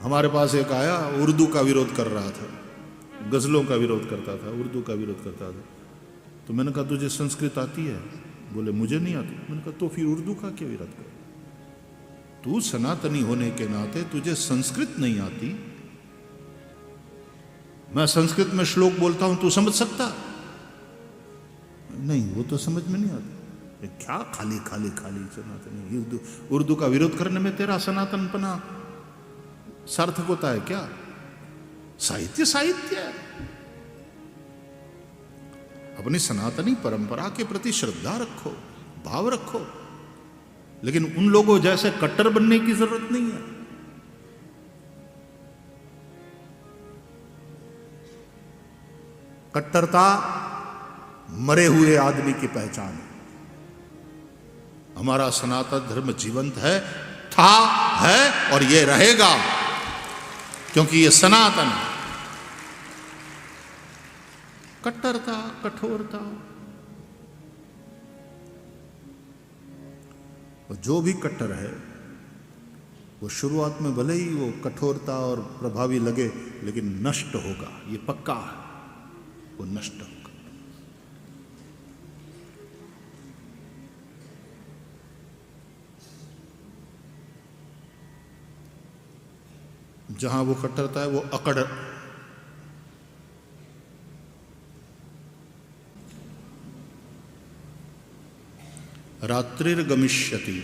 हमारे पास एक आया, उर्दू का विरोध कर रहा था, गजलों का विरोध करता था, उर्दू का विरोध करता था। तो मैंने कहा तुझे संस्कृत आती है? बोले मुझे नहीं आती। मैंने कहा तो फिर उर्दू का क्या विरोध कर? तू सनातनी होने के नाते तुझे संस्कृत नहीं आती, मैं संस्कृत में श्लोक बोलता हूं, तू समझ सकता? नहीं, वो तो समझ में नहीं आता। क्या खाली खाली खाली सनातनी, उर्दू का विरोध करने में तेरा सनातनपना सार्थक होता है क्या? साहित्य साहित्य है। अपनी सनातनी परंपरा के प्रति श्रद्धा रखो, भाव रखो, लेकिन उन लोगों जैसे कट्टर बनने की जरूरत नहीं है। कट्टरता मरे हुए आदमी की पहचान है। हमारा सनातन धर्म जीवंत है, था, है और ये रहेगा, क्योंकि ये सनातन है। कट्टरता, कठोरता, जो भी कट्टर है वो शुरुआत में भले ही वो कठोरता और प्रभावी लगे, लेकिन नष्ट होगा, ये पक्का है, वो नष्ट होगा। जहां वो कट्टरता है वो अकड़, रात्रिर्गमिष्यति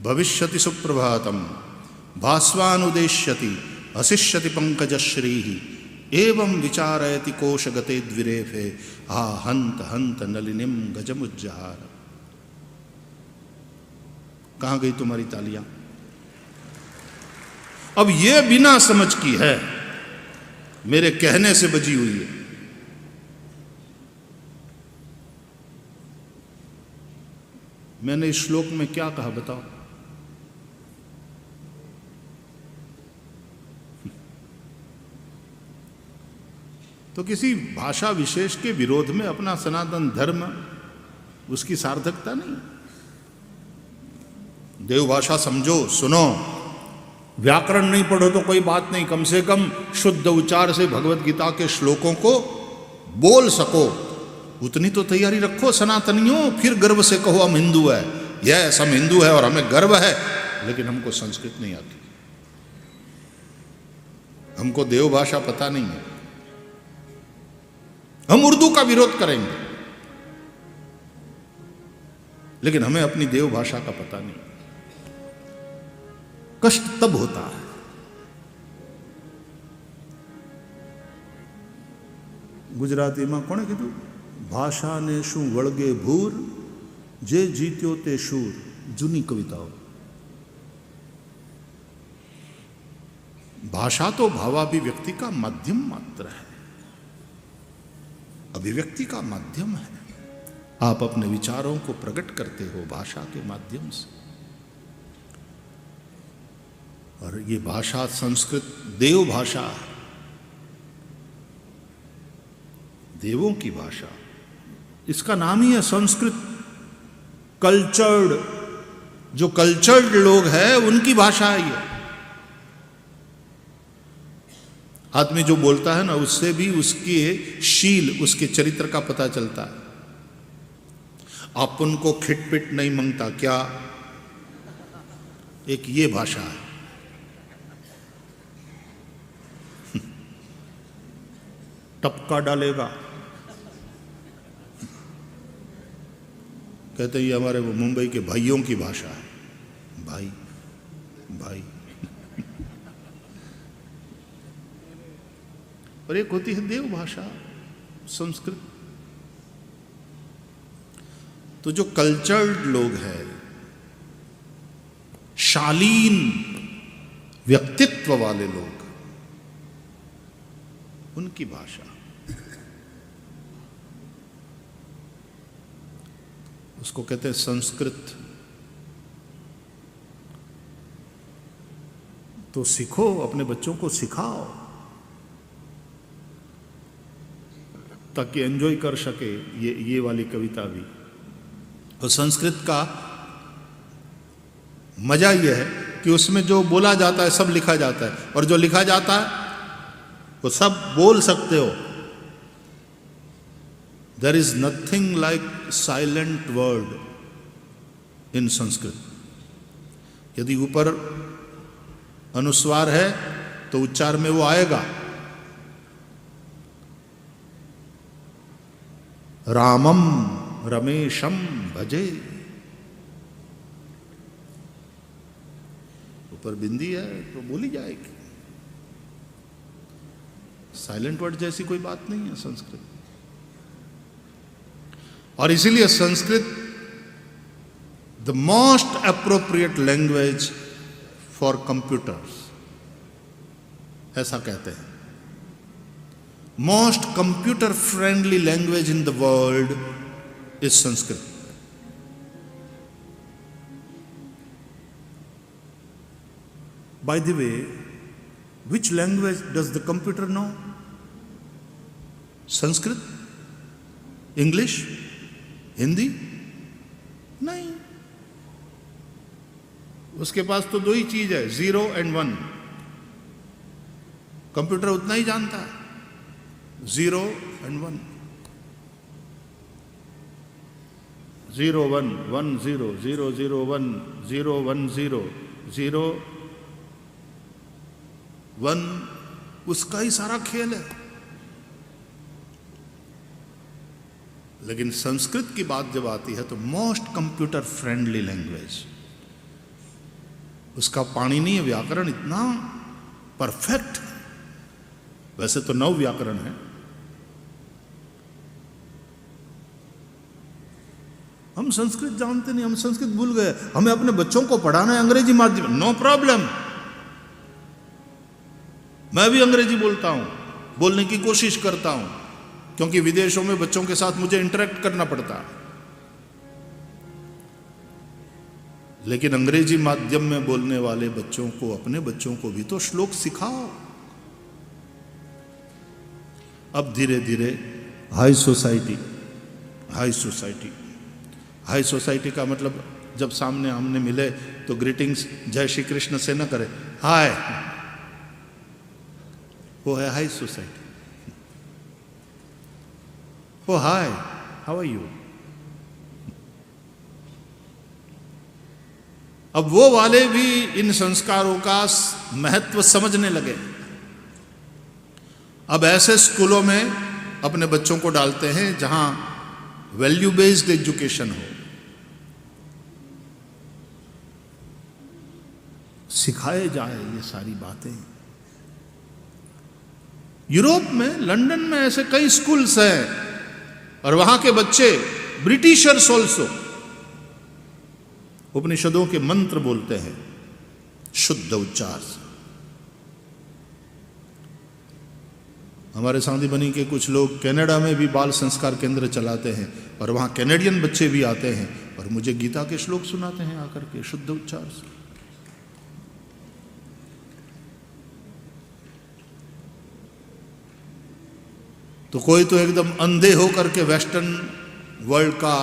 भविष्यति सुप्रभातम भास्वानुदेश्यति हसिष्यति पंकजश्रीः एवं विचारयति कोशगते द्विरेफे हा हंत हंत नलिनीम गजमुज्जहार। कहां गई तुम्हारी तालियां? अब ये बिना समझ की है, मेरे कहने से बजी हुई है। मैंने इस श्लोक में क्या कहा बताओ? तो किसी भाषा विशेष के विरोध में अपना सनातन धर्म, उसकी सार्थकता नहीं। देवभाषा समझो, सुनो, व्याकरण नहीं पढ़ो तो कोई बात नहीं, कम से कम शुद्ध उच्चार से भगवत गीता के श्लोकों को बोल सको, उतनी तो तैयारी रखो सनातनियों। फिर गर्व से कहो हम हिंदू है, यस हम हिंदू है और हमें गर्व है, लेकिन हमको संस्कृत नहीं आती, हमको देवभाषा पता नहीं है, हम उर्दू का विरोध करेंगे, लेकिन हमें अपनी देवभाषा का पता नहीं। कष्ट तब होता है गुजराती में कोने कीधु, भाषा ने शू वळगे भूर जे जीत्यो ते शूर। जूनी कविताओं। भाषा तो भावाभिव्यक्ति का माध्यम मात्र है, अभिव्यक्ति का माध्यम है। आप अपने विचारों को प्रकट करते हो भाषा के माध्यम से, और ये भाषा संस्कृत देव भाषा है, देवों की भाषा, इसका नाम ही है संस्कृत। कल्चर्ड, जो कल्चर्ड लोग हैं उनकी भाषा है ये। आदमी जो बोलता है ना, उससे भी उसके शील, उसके चरित्र का पता चलता है। अपन को खिटपिट नहीं मांगता क्या, एक ये भाषा है। टपका डालेगा, कहते ये हमारे मुंबई के भाइयों की भाषा है। भाई भाई और एक होती है देव भाषा संस्कृत। तो जो कल्चर्ड लोग हैं, शालीन व्यक्तित्व वाले लोग, उनकी भाषा, उसको कहते हैं संस्कृत। तो सीखो, अपने बच्चों को सिखाओ ताकि एंजॉय कर सके ये वाली कविता भी। और संस्कृत का मजा यह है कि उसमें जो बोला जाता है सब लिखा जाता है, और जो लिखा जाता है वो सब बोल सकते हो। There is nothing like silent word in Sanskrit. यदि ऊपर अनुस्वार है तो उच्चार में वो आएगा। रामम रमेशम भजे, ऊपर बिंदी है तो बोली जाएगी। साइलेंट वर्ड जैसी कोई बात नहीं है संस्कृत। और इसीलिए Sanskrit the most appropriate language for computers, ऐसा कहते हैं। Most computer friendly language in the world is Sanskrit. By the way, which language does the computer know? Sanskrit, English, Hindi? नहीं। उसके पास तो दो ही चीज है, 0 and 1। कंप्यूटर उतना ही जानता है, 0 and 1। 0 1 1 0 0 0 1 0 1 0 0 1, उसका ही सारा खेल है। लेकिन संस्कृत की बात जब आती है तो मोस्ट कंप्यूटर फ्रेंडली लैंग्वेज, उसका पाणिनीय व्याकरण इतना परफेक्ट। वैसे तो 9 व्याकरण है, हम संस्कृत जानते नहीं, हम संस्कृत भूल गए। हमें अपने बच्चों को पढ़ाना है अंग्रेजी माध्यम, नो प्रॉब्लम। मैं भी अंग्रेजी बोलता हूं, बोलने की कोशिश करता हूं, क्योंकि विदेशों में बच्चों के साथ मुझे इंटरेक्ट करना पड़ता है। लेकिन अंग्रेजी माध्यम में बोलने वाले बच्चों को, अपने बच्चों को भी तो श्लोक सिखाओ। अब धीरे धीरे high society, high society, high society का मतलब जब सामने आमने मिले तो ग्रीटिंग्स जय श्री कृष्ण से न करे, हाय, वो है high society. Oh hi, how are you. अब वो वाले भी इन संस्कारों का महत्व समझने लगे। अब ऐसे स्कूलों में अपने बच्चों को डालते हैं जहां वैल्यू बेस्ड एजुकेशन हो, सिखाए जाए ये सारी बातें। यूरोप में, लंदन में ऐसे कई स्कूल्स हैं, और वहां के बच्चे ब्रिटिशर्स ऑल्सो उपनिषदों के मंत्र बोलते हैं शुद्ध उच्चार से। हमारे सांदी बनी के कुछ लोग कनाडा में भी बाल संस्कार केंद्र चलाते हैं, और वहां कैनेडियन बच्चे भी आते हैं और मुझे गीता के श्लोक सुनाते हैं आकर के शुद्ध उच्चार से। तो कोई तो एकदम अंधे होकर के वेस्टर्न वर्ल्ड का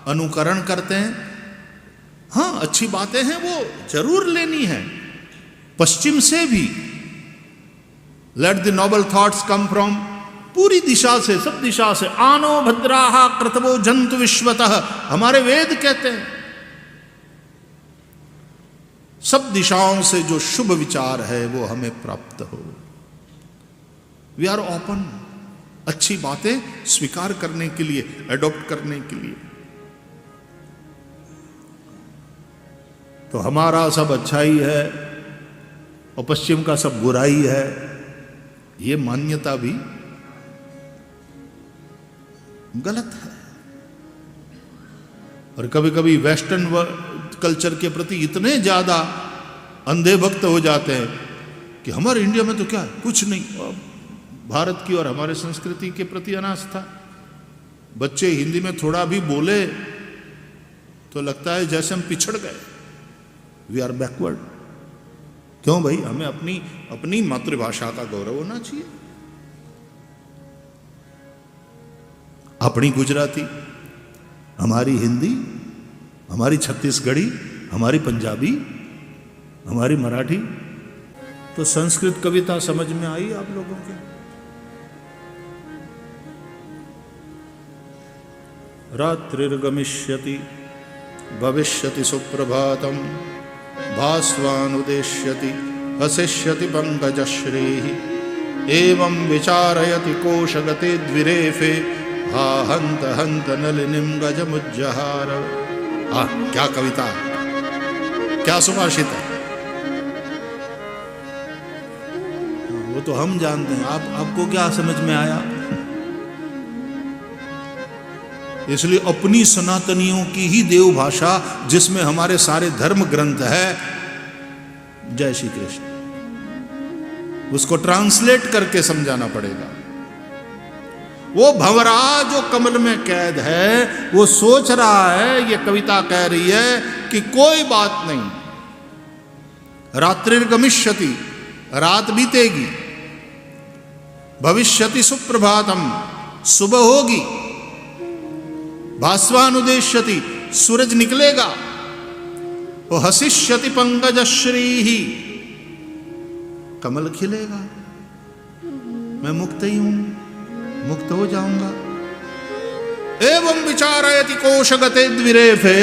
अनुकरण करते हैं। हाँ, अच्छी बातें हैं, वो जरूर लेनी है पश्चिम से भी। Let the Nobel thoughts come from, पूरी दिशा से, सब दिशा से। आनो भद्राहा क्रतवो जंतु विश्वतः, हमारे वेद कहते हैं। सब दिशाओं से जो शुभ विचार है वो हमें प्राप्त हो। वी आर ओपन, अच्छी बातें स्वीकार करने के लिए, एडॉप्ट करने के लिए। तो हमारा सब अच्छाई है और पश्चिम का सब बुराई है, ये मान्यता भी गलत है। और कभी कभी वेस्टर्न कल्चर के प्रति इतने ज्यादा अंधे भक्त हो जाते हैं कि हमारे इंडिया में तो क्या है, कुछ नहीं। भारत की और हमारे संस्कृति के प्रति अनास्था। बच्चे हिंदी में थोड़ा भी बोले तो लगता है जैसे हम पिछड़ गए, वी आर बैकवर्ड। क्यों भाई, हमें अपनी मातृभाषा का गौरव होना चाहिए। अपनी गुजराती, हमारी हिंदी, हमारी छत्तीसगढ़ी, हमारी पंजाबी, हमारी मराठी। तो संस्कृत कविता समझ में आई आप लोगों के? रात्रिर्गमिष्यति भविष्यति सुप्रभातम भास्वानुदेश्यति हसिष्यति पंकजश्रीः एवं विचारयति कोशगते द्विरेफे हा हंत हंत नलिनीं गजमुज्जहार। क्या कविता है, क्या सुभाषित है। वो तो हम जानते हैं, आपको क्या समझ में आया? इसलिए अपनी सनातनियों की ही देव भाषा, जिसमें हमारे सारे धर्म ग्रंथ है, जय श्री कृष्ण, उसको ट्रांसलेट करके समझाना पड़ेगा। वो भंवरा जो कमल में कैद है, वो सोच रहा है, ये कविता कह रही है कि कोई बात नहीं, रात्रिर्गमिष्यति, रात बीतेगी, भविष्यति सुप्रभातम, सुबह होगी, भास्वानुदेश्यति, सूरज निकलेगा, वो हसिष्यति पंकजश्रीः, कमल खिलेगा, मैं मुक्त ही हूं, मुक्त हो जाऊंगा। एवं विचारयति कोशगते द्विरेफे,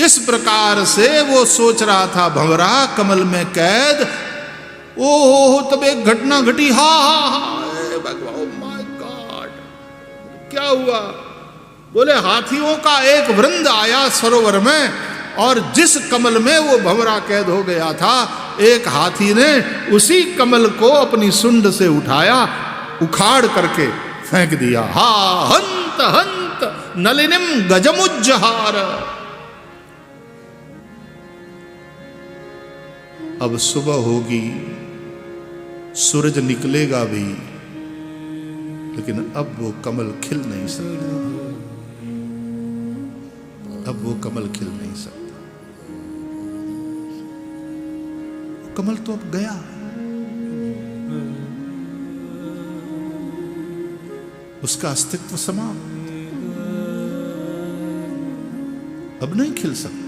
इस प्रकार से वो सोच रहा था भंवरा कमल में कैद। ओहो, तब एक घटना घटी। हा हा हा, भगवान, माय गॉड, क्या हुआ? बोले हाथियों का एक वृंद आया सरोवर में, और जिस कमल में वो भंवरा कैद हो गया था, एक हाथी ने उसी कमल को अपनी सुंड से उठाया, उखाड़ करके फेंक दिया। हा हंत हंत नलिनीं गजमुज्जहार। अब सुबह होगी, सूरज निकलेगा भी, लेकिन अब वो कमल खिल नहीं सकता, अब वो कमल खिल नहीं सकता। कमल तो अब गया, उसका अस्तित्व समाप्त, अब नहीं खिल सकता।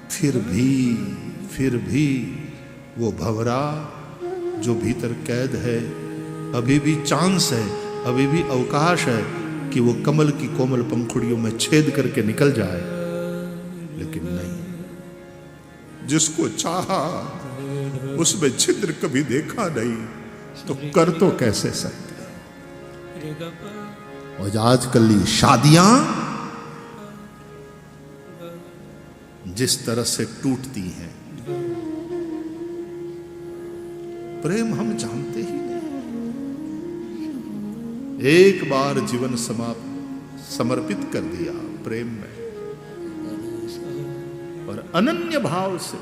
फिर भी वो भंवरा जो भीतर कैद है, अभी भी चांस है, अभी भी अवकाश है कि वो कमल की कोमल पंखुड़ियों में छेद करके निकल जाए, लेकिन नहीं। जिसको चाहा उसमें छिद्र कभी देखा नहीं, तो कर तो कैसे सकते। और आजकल ये शादियां जिस तरह से टूटती हैं, प्रेम हम जानते ही नहीं। एक बार जीवन समर्पित कर दिया प्रेम में, और अनन्य भाव से